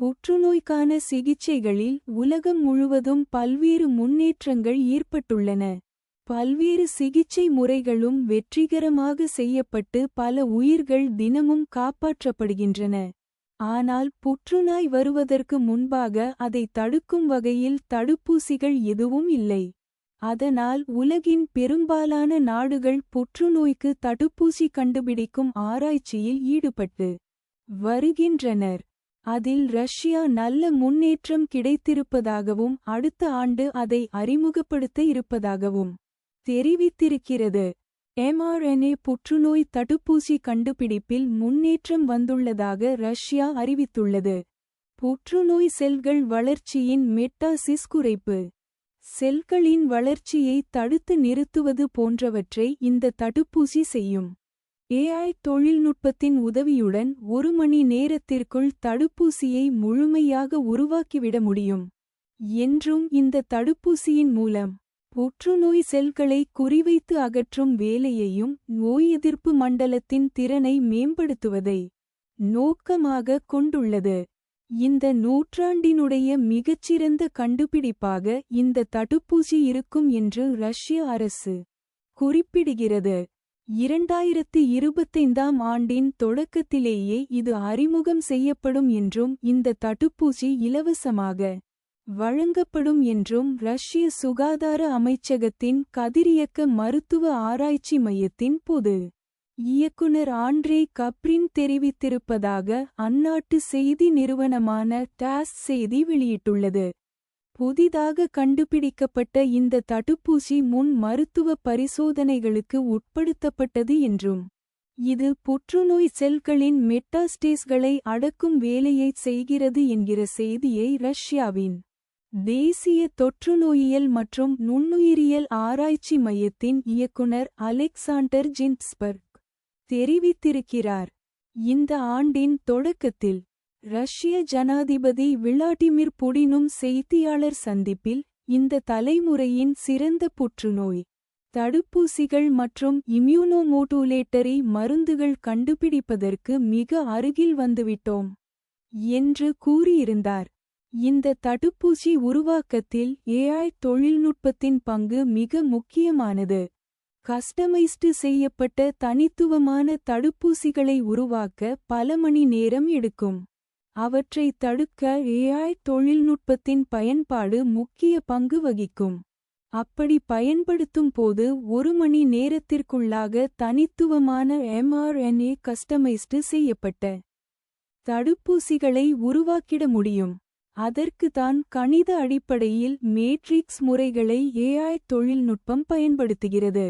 புற்றுநோய்க்கான சிகிச்சைகளில் உலகம் முழுவதும் பல்வேறு முன்னேற்றங்கள் ஏற்பட்டுள்ளன. பல்வேறு சிகிச்சை முறைகளும் வெற்றிகரமாக செய்யப்பட்டு பல உயிர்கள் தினமும் காப்பாற்றப்படுகின்றன. ஆனால் புற்றுநோய் வருவதற்கு முன்பாக அதை தடுக்கும் வகையில் தடுப்பூசிகள் எதுவும் இல்லை. அதனால் உலகின் பெரும்பாலான நாடுகள் புற்றுநோய்க்கு தடுப்பூசி கண்டுபிடிக்கும் ஆராய்ச்சியில் ஈடுபட்டு வருகின்றனர். அதில் ரஷ்யா நல்ல முன்னேற்றம் கிடைத்திருப்பதாகவும் அடுத்த ஆண்டு அதை அறிமுகப்படுத்த இருப்பதாகவும் தெரிவித்திருக்கிறது. mRNA புற்றுநோய் தடுப்பூசி கண்டுபிடிப்பில் முன்னேற்றம் வந்துள்ளதாக ரஷ்யா அறிவித்துள்ளது. புற்றுநோய் செல்கள் வளர்ச்சியின் மெட்டாசிஸ் குறைப்பு, செல்களின் வளர்ச்சியை தடுத்து நிறுத்துவது போன்றவற்றை இந்த தடுப்பூசி செய்யும். AI தொழில்நுட்பத்தின் உதவியுடன் 1 மணி நேரத்திற்குள் தடுப்பூசியை முழுமையாக உருவாக்கிவிட முடியும் என்றும் இந்த தடுப்பூசியின் மூலம் புற்றுநோய் செல்களை குறிவைத்து அகற்றும் வேலையையும் நோய் எதிர்ப்பு மண்டலத்தின் திறனை மேம்படுத்துவதை நோக்கமாக கொண்டுள்ளது. இந்த நூற்றாண்டினுடைய மிகச்சிறந்த கண்டுபிடிப்பாக இந்த தடுப்பூசி இருக்கும் என்று ரஷ்ய அரசு குறிப்பிடுகிறது. 2025ஆம் ஆண்டின் தொடக்கத்திலேயே இது அறிமுகம் செய்யப்படும் என்றும் இந்த தடுப்பூசி இலவசமாக வழங்கப்படும் என்றும் ரஷ்ய சுகாதார அமைச்சகத்தின் கதிரியக்க மருத்துவ ஆராய்ச்சி மையத்தின் பொது இயக்குனர் ஆண்ட்ரே கப்ரின் தெரிவித்திருப்பதாக அந்நாட்டு செய்தி நிறுவனமான டாஸ் செய்தி வெளியிட்டுள்ளது. புதிதாக கண்டுபிடிக்கப்பட்ட இந்த தடுப்பூசி முன் மருத்துவ பரிசோதனைகளுக்கு உட்படுத்தப்பட்டது என்றும் இது புற்றுநோய் செல்களின் மெட்டாஸ்டேஸ்களை அடக்கும் வேலையைச் செய்கிறது என்கிற செய்தியை ரஷ்யாவின் தேசிய தொற்றுநோயியல் மற்றும் நுண்ணுயிரியல் ஆராய்ச்சி மையத்தின் இயக்குனர் அலெக்சாண்டர் ஜின்ஸ்பர்க் தெரிவித்திருக்கிறார். இந்த ஆண்டின் தொடக்கத்தில் ரஷ்ய ஜனாதிபதி விளாடிமிர் புடினும் செய்தியாளர் சந்திப்பில் இந்த தலைமுறையின் சிறந்த புற்றுநோய் தடுப்பூசிகள் மற்றும் இம்யூனோமோடுலேட்டரி மருந்துகள் கண்டுபிடிப்பதற்கு மிக அருகில் வந்துவிட்டோம் என்று கூறியிருந்தார். இந்த தடுப்பூசி உருவாக்கத்தில் AI தொழில்நுட்பத்தின் பங்கு மிக முக்கியமானது. கஸ்டமைஸ்டு செய்யப்பட்ட தனித்துவமான தடுப்பூசிகளை உருவாக்க பல மணி நேரம் எடுக்கும். அவற்றை தடுக்க AI தொழில்நுட்பத்தின் பயன்பாடு முக்கிய பங்கு வகிக்கும். அப்படி பயன்படுத்தும் போது 1 மணி நேரத்திற்குள்ளாக தனித்துவமான mRNA கஸ்டமைஸ்டு செய்யப்பட்ட தடுப்பூசிகளை உருவாக்கிட முடியும். அதற்கு தான் கணித அடிப்படையில் மேட்ரிக்ஸ் முறைகளை AI தொழில்நுட்பம் பயன்படுத்துகிறது.